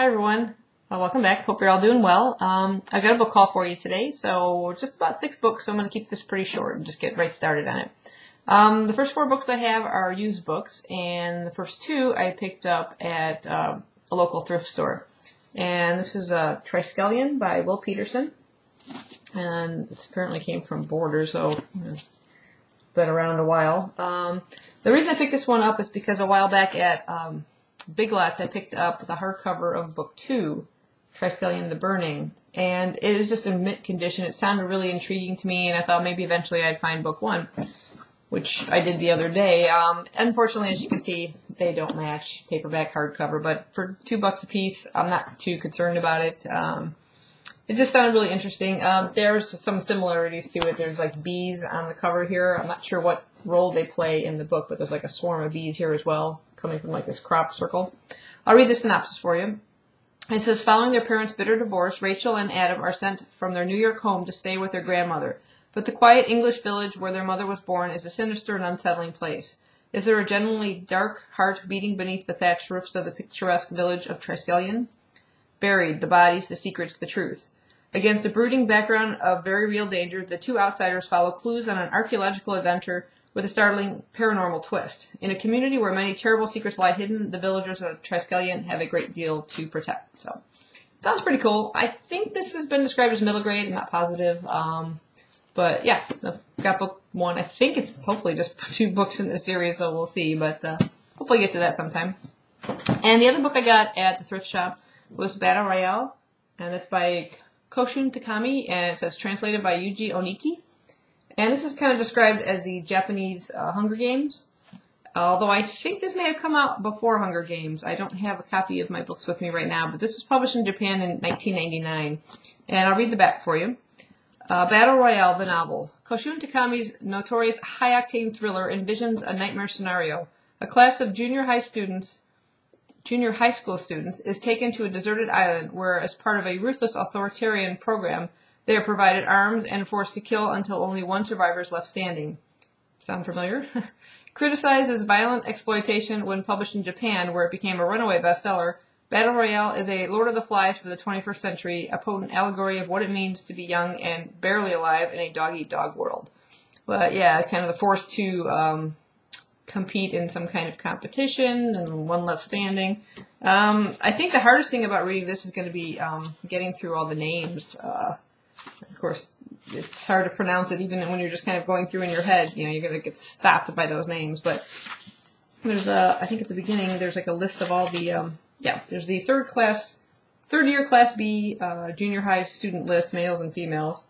everyone. Welcome back. Hope you're all doing well. I've got a book haul for you today, so just about 6 books, so I'm going to keep this pretty short and just get right started on it. The first 4 books I have are used books, and the first 2 I picked up at a local thrift store. And this is Triskellion by Will Peterson, and this apparently came from Borders, so it's been around a while. The reason I picked this one up is because a while back at Big Lots, I picked up the hardcover of book 2, Triskellion the Burning, and it is just in mint condition. It sounded really intriguing to me, and I thought maybe eventually I'd find book 1, which I did the other day. Unfortunately, as you can see, they don't match paperback hardcover, but for $2 a piece, I'm not too concerned about it. It just sounded really interesting. There's some similarities to it. There's like bees on the cover here. I'm not sure what role they play in the book, but there's like a swarm of bees here as well, coming from like this crop circle. I'll read the synopsis for you. It says, following their parents' bitter divorce, Rachel and Adam are sent from their New York home to stay with their grandmother. But the quiet English village where their mother was born is a sinister and unsettling place. Is there a genuinely dark heart beating beneath the thatched roofs of the picturesque village of Triskellion? Buried, the bodies, the secrets, the truth. Against a brooding background of very real danger, the 2 outsiders follow clues on an archaeological adventure with a startling paranormal twist. In a community where many terrible secrets lie hidden, the villagers of Triskellion have a great deal to protect. So, it sounds pretty cool. I think this has been described as middle grade. I'm not positive. But yeah, I've got book 1. I think it's hopefully just 2 books in this series, so we'll see. But hopefully get to that sometime. And the other book I got at the thrift shop was Royale, and it's by Koushun Takami, and it says translated by Yuji Oniki. And this is kind of described as the Japanese Hunger Games, although I think this may have come out before Hunger Games. I don't have a copy of my books with me right now, but this was published in Japan in 1999. And I'll read the back for you. Battle Royale, the novel. Koushun Takami's notorious high-octane thriller envisions a nightmare scenario. A class of junior high school students is taken to a deserted island where, as part of a ruthless authoritarian program, they are provided arms and forced to kill until only one survivor is left standing. Sound familiar? Criticized as violent exploitation when published in Japan, where it became a runaway bestseller, Battle Royale is a Lord of the Flies for the 21st century, a potent allegory of what it means to be young and barely alive in a dog-eat-dog world. But yeah, kind of the forced to compete in some kind of competition and one left standing. I think the hardest thing about reading this is going to be getting through all the names. Of course, it's hard to pronounce it even when you're just kind of going through in your head. You know, you're going to get stopped by those names. But there's I think at the beginning there's like a list of all the there's the third year class B junior high student list, males and females.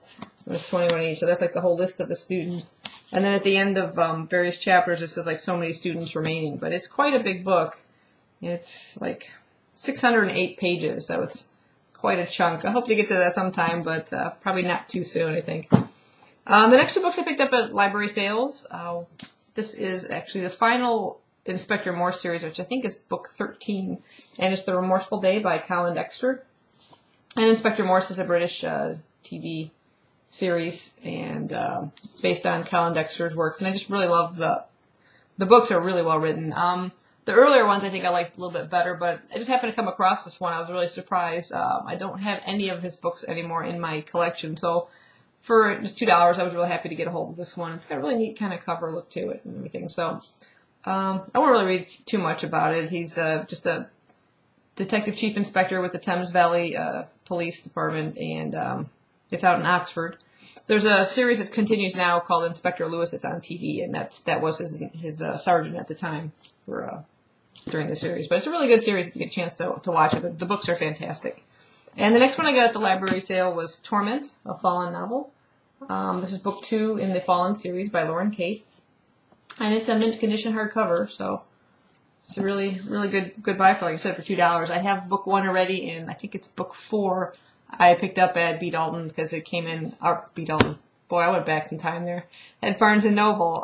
There's 21 each, so that's like the whole list of the students. And then at the end of various chapters, it says like so many students remaining. But it's quite a big book. It's like 608 pages, so it's quite a chunk. I hope to get to that sometime, but probably not too soon, I think. The next 2 books I picked up at library sales. This is actually the final Inspector Morse series, which I think is book 13, and it's The Remorseful Day by Colin Dexter. And Inspector Morse is a British TV series, and based on Colin Dexter's works, and I just really love the books are really well written. The earlier ones I think I liked a little bit better, but I just happened to come across this one. I was really surprised. I don't have any of his books anymore in my collection, so for just $2, I was really happy to get a hold of this one. It's got a really neat kind of cover look to it and everything, so I won't really read too much about it. He's just a detective chief inspector with the Thames Valley Police Department, and it's out in Oxford. There's a series that continues now called Inspector Lewis that's on TV, and that was his sergeant at the time for during the series. But it's a really good series if you get a chance to watch it. The books are fantastic. And the next one I got at the library sale was Torment, a Fallen novel. This is book 2 in the Fallen series by Lauren Kate. And it's a mint condition hardcover, so it's a really, really good buy for, like I said, for $2. I have book 1 already, and I think it's book 4 I picked up at B. Dalton because it came in, B. Dalton. Boy, I went back in time there. At Barnes & Noble,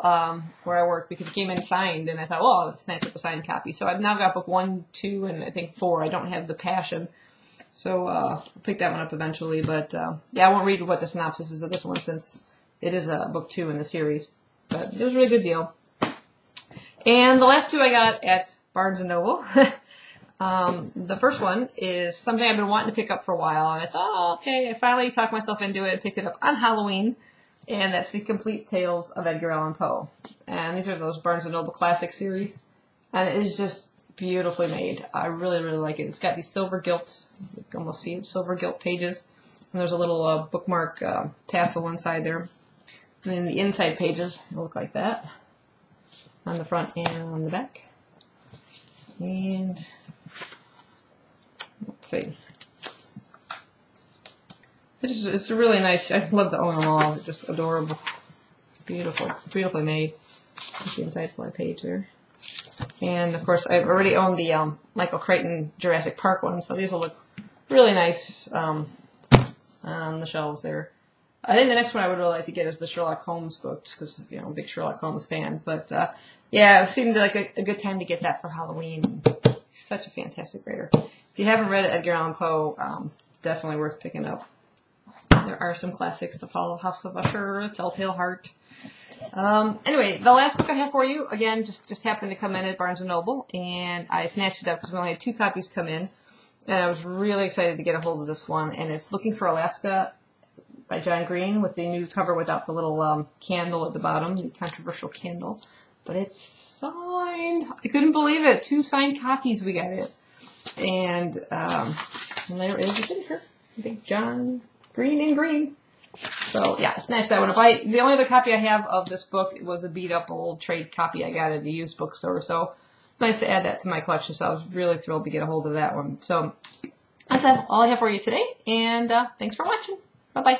where I work, because it came in signed, and I thought, well, I'll snatch up a signed copy. So I've now got book 1, 2, and I think 4. I don't have The Passion. So I'll pick that one up eventually. But, yeah, I won't read what the synopsis is of this one since it is book 2 in the series. But it was a really good deal. And the last 2 I got at Barnes & Noble The first one is something I've been wanting to pick up for a while, and I thought, oh, okay, I finally talked myself into it and picked it up on Halloween, and that's The Complete Tales of Edgar Allan Poe. And these are those Barnes & Noble Classic series, and it is just beautifully made. I really, really like it. It's got these silver gilt, you can almost see it, silver gilt pages, and there's a little bookmark tassel inside there. And then the inside pages look like that, on the front and on the back. And let's see. It's really nice. I love to own them all. They're just adorable. Beautiful. Beautifully made. That's the inside page there. And, of course, I've already owned the Michael Crichton Jurassic Park one, so these will look really nice on the shelves there. I think the next one I would really like to get is the Sherlock Holmes book, just because, you know, I'm a big Sherlock Holmes fan. But, yeah, it seemed like a good time to get that for Halloween. He's such a fantastic writer. If you haven't read Edgar Allan Poe, definitely worth picking up. There are some classics to follow: House of Usher, Telltale Heart. Anyway, the last book I have for you, again, just happened to come in at Barnes & Noble, and I snatched it up because we only had 2 copies come in, and I was really excited to get a hold of this one, and it's Looking for Alaska by John Green, with the new cover without the little candle at the bottom, the controversial candle, but it's signed. I couldn't believe it. 2 signed copies we got it, and there is a signature. Big John Green in green. So, yeah, it's nice. The only other copy I have of this book was a beat-up old trade copy I got at a used bookstore, so it's nice to add that to my collection, so I was really thrilled to get a hold of that one. So, that's all I have for you today, and thanks for watching. Bye-bye.